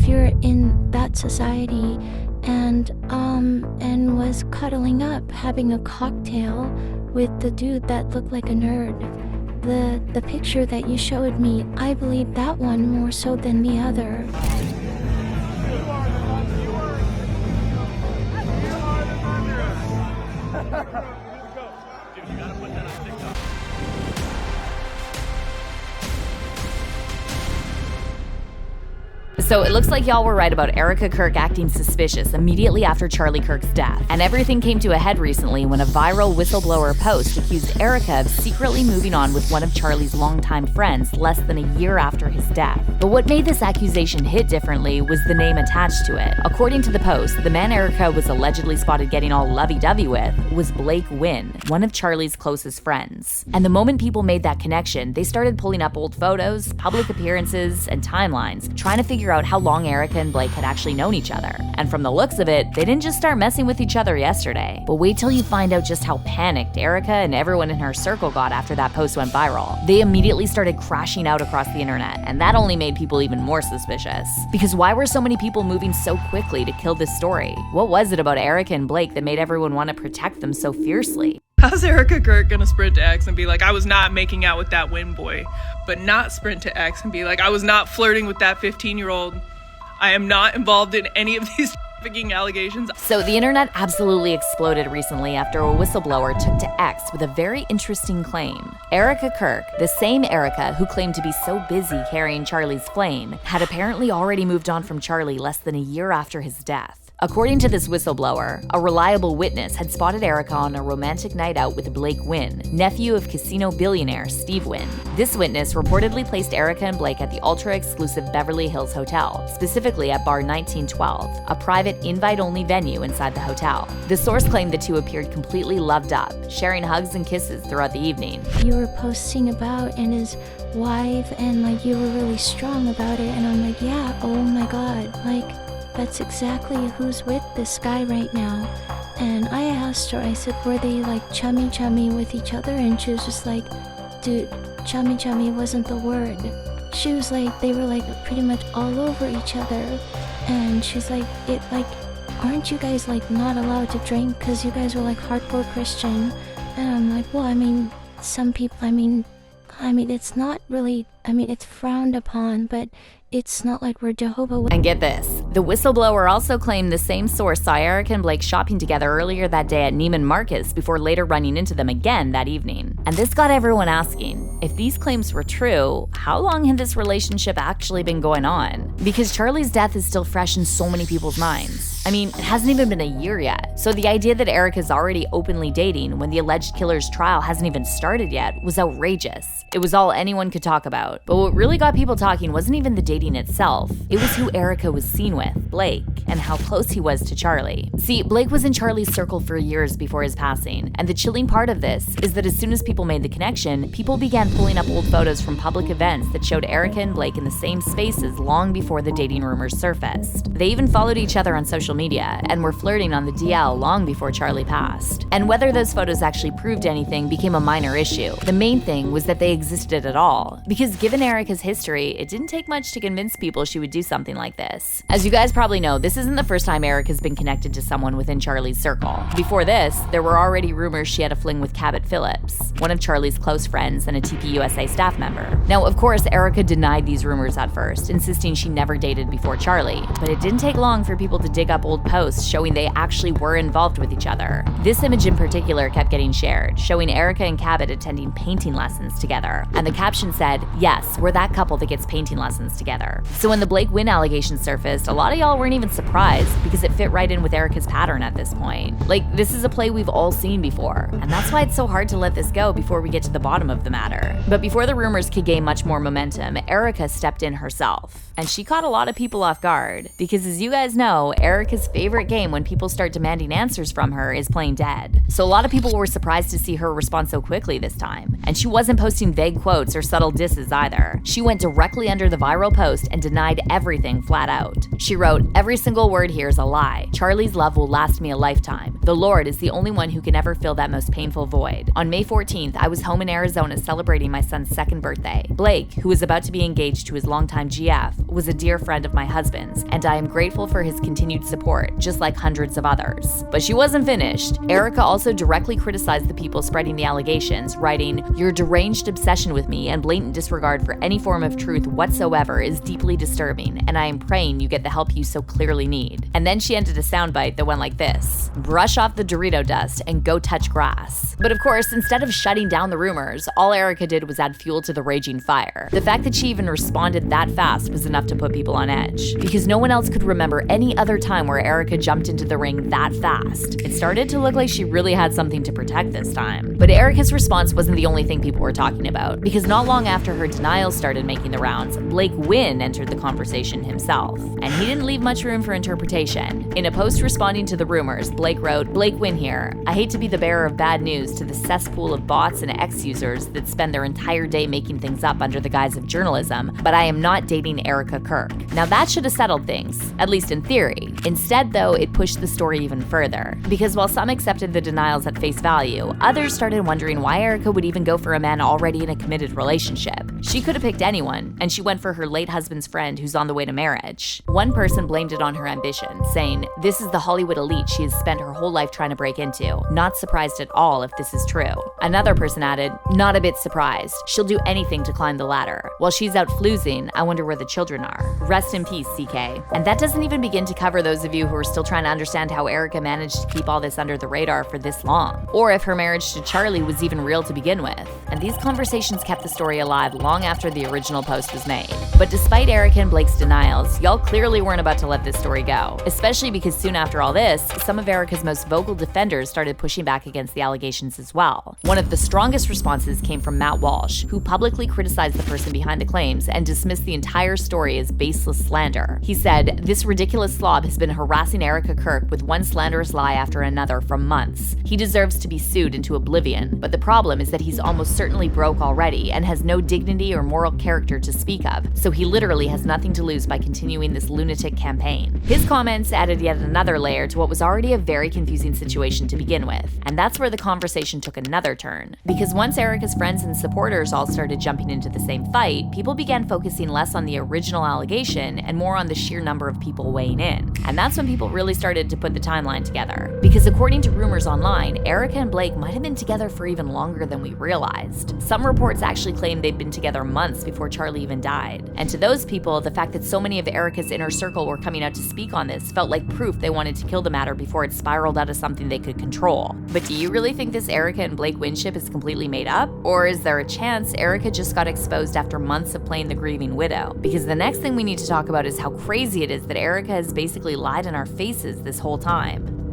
if you're in that society and was cuddling up, having a cocktail with the dude that looked like a nerd. The picture that you showed me, I believe that one more so than the other. So it looks like y'all were right about Erika Kirk acting suspicious immediately after Charlie Kirk's death. And everything came to a head recently when a viral whistleblower post accused Erika of secretly moving on with one of Charlie's longtime friends less than a year after his death. But what made this accusation hit differently was the name attached to it. According to the post, the man Erika was allegedly spotted getting all lovey-dovey with was Blake Wynn, one of Charlie's closest friends. And the moment people made that connection, they started pulling up old photos, public appearances, and timelines, trying to figure out how long Erika and Blake had actually known each other. And from the looks of it, they didn't just start messing with each other yesterday. But wait till you find out just how panicked Erika and everyone in her circle got after that post went viral. They immediately started crashing out across the internet, and that only made people even more suspicious. Because why were so many people moving so quickly to kill this story? What was it about Erika and Blake that made everyone want to protect them so fiercely? How's Erika Kirk gonna sprint to X and be like, I was not making out with that Wynn boy, but not sprint to X and be like, I was not flirting with that 15-year-old. I am not involved in any of these trafficking allegations. So the internet absolutely exploded recently after a whistleblower took to X with a very interesting claim. Erika Kirk, the same Erika who claimed to be so busy carrying Charlie's flame, had apparently already moved on from Charlie less than a year after his death. According to this whistleblower, a reliable witness had spotted Erika on a romantic night out with Blake Wynn, nephew of casino billionaire Steve Wynn. This witness reportedly placed Erika and Blake at the ultra-exclusive Beverly Hills Hotel, specifically at Bar 1912, a private invite-only venue inside the hotel. The source claimed the two appeared completely loved up, sharing hugs and kisses throughout the evening. You were posting about and his wife, and like you were really strong about it, and I'm like, yeah, oh my god, like that's exactly who's with this guy right now. And I asked her, I said, were they like chummy with each other? And she was just like, dude, chummy wasn't the word. She was like, they were like pretty much all over each other. And she's like, aren't you guys like not allowed to drink because you guys were like hardcore Christian? And I'm like, well, I mean, some people, I mean, it's not really, it's frowned upon, but it's not like we're Jehovah Witnesses. And get this, the whistleblower also claimed the same source saw Erika and Blake shopping together earlier that day at Neiman Marcus before later running into them again that evening. And this got everyone asking, if these claims were true, how long had this relationship actually been going on? Because Charlie's death is still fresh in so many people's minds. I mean, it hasn't even been a year yet. So the idea that Erika's already openly dating when the alleged killer's trial hasn't even started yet was outrageous. It was all anyone could talk about. But what really got people talking wasn't even the dating itself. It was who Erika was seen with, Blake, and how close he was to Charlie. See, Blake was in Charlie's circle for years before his passing, and the chilling part of this is that as soon as people made the connection, people began pulling up old photos from public events that showed Erika and Blake in the same spaces long before the dating rumors surfaced. They even followed each other on social media and were flirting on the DL long before Charlie passed. And whether those photos actually proved anything became a minor issue. The main thing was that they existed at all, because given Erika's history, it didn't take much to convince people she would do something like this. As you guys probably know, this isn't the first time Erika's been connected to someone within Charlie's circle. Before this, there were already rumors she had a fling with Cabot Phillips, one of Charlie's close friends and a TPUSA staff member. Now, of course, Erika denied these rumors at first, insisting she never dated before Charlie, but it didn't take long for people to dig up old posts showing they actually were involved with each other. This image in particular kept getting shared, showing Erika and Cabot attending painting lessons together, and the caption said, "Yes, we're that couple that gets painting lessons together." So when the Blake Wynn allegation surfaced, a lot of y'all weren't even surprised because it fit right in with Erika's pattern at this point. Like, this is a play we've all seen before, and that's why it's so hard to let this go before we get to the bottom of the matter. But before the rumors could gain much more momentum, Erika stepped in herself. And she caught a lot of people off guard, because as you guys know, Erika's favorite game when people start demanding demanding answers from her is plain dead. So a lot of people were surprised to see her respond so quickly this time. And she wasn't posting vague quotes or subtle disses either. She went directly under the viral post and denied everything flat out. She wrote, "Every single word here is a lie. Charlie's love will last me a lifetime. The Lord is the only one who can ever fill that most painful void. On May 14th, I was home in Arizona celebrating my son's second birthday. Blake, who was about to be engaged to his longtime GF, was a dear friend of my husband's, and I am grateful for his continued support, just like hundreds of others." But she wasn't finished. Erika also directly criticized the people spreading the allegations, writing, "Your deranged obsession with me and blatant disregard for any form of truth whatsoever is deeply disturbing, and I am praying you get the help you so clearly need." And then she ended a soundbite that went like this: "Brush off the Dorito dust and go touch grass." But of course, instead of shutting down the rumors, all Erika did was add fuel to the raging fire. The fact that she even responded that fast was enough to put people on edge, because no one else could remember any other time where Erika jumped into the ring that fast. It started to look like she really had something to protect this time. But Erika's response wasn't the only thing people were talking about, because not long after her denials started making the rounds, Blake Wynn entered the conversation himself. And he didn't leave much room for interpretation. In a post responding to the rumors, Blake wrote, "Blake Wynn here. I hate to be the bearer of bad news to the cesspool of bots and ex-users that spend their entire day making things up under the guise of journalism, but I am not dating Erika Kirk." Now that should have settled things, at least in theory. Instead, though, it pushed the story even further. Because while some accepted the denials at face value, others started wondering why Erika would even go for a man already in a committed relationship. She could have picked anyone, and she went for her late husband's friend who's on the way to marriage. One person blamed it on her ambition, saying, "This is the Hollywood elite she has spent her whole life trying to break into. Not surprised at all if this is true." Another person added, "Not a bit surprised. She'll do anything to climb the ladder. While she's out floozing, I wonder where the children are. Rest in peace, CK." And that doesn't even begin to cover those of you who are still trying to understand how Erika managed to keep all this under the radar for this long, or if her marriage to Charlie was even real to begin with. And these conversations kept the story alive long after the original post was made. But despite Erika and Blake's denials, y'all clearly weren't about to let this story go, especially because soon after all this, some of Erika's most vocal defenders started pushing back against the allegations as well. One of the strongest responses came from Matt Walsh, who publicly criticized the person behind the claims and dismissed the entire story as baseless slander. He said, "This ridiculous slob has been harassing Erika Kirk with one slanderous lie after another for months. He deserves to be sued into oblivion, but the problem is that he's almost certainly broke already and has no dignity or moral character to speak of, so he literally has nothing to lose by continuing this lunatic campaign." His comments added yet another layer to what was already a very confusing situation to begin with, and that's where the conversation took another turn. Because once Erika's friends and supporters all started jumping into the same fight, people began focusing less on the original allegation and more on the sheer number of people weighing in. And that's when people really started to put the timeline together. Because according to rumors online, Erika and Blake might have been together for even longer than we realized. Some reports actually claim they'd been together months before Charlie even died. And to those people, the fact that so many of Erika's inner circle were coming out to speak on this felt like proof they wanted to kill the matter before it spiraled out of something they could control. But do you really think this Erika and Blake Wynn ship is completely made up? Or is there a chance Erika just got exposed after months of playing the grieving widow? Because the next thing we need to talk about is how crazy it is that Erika has basically lied in our faces this whole time.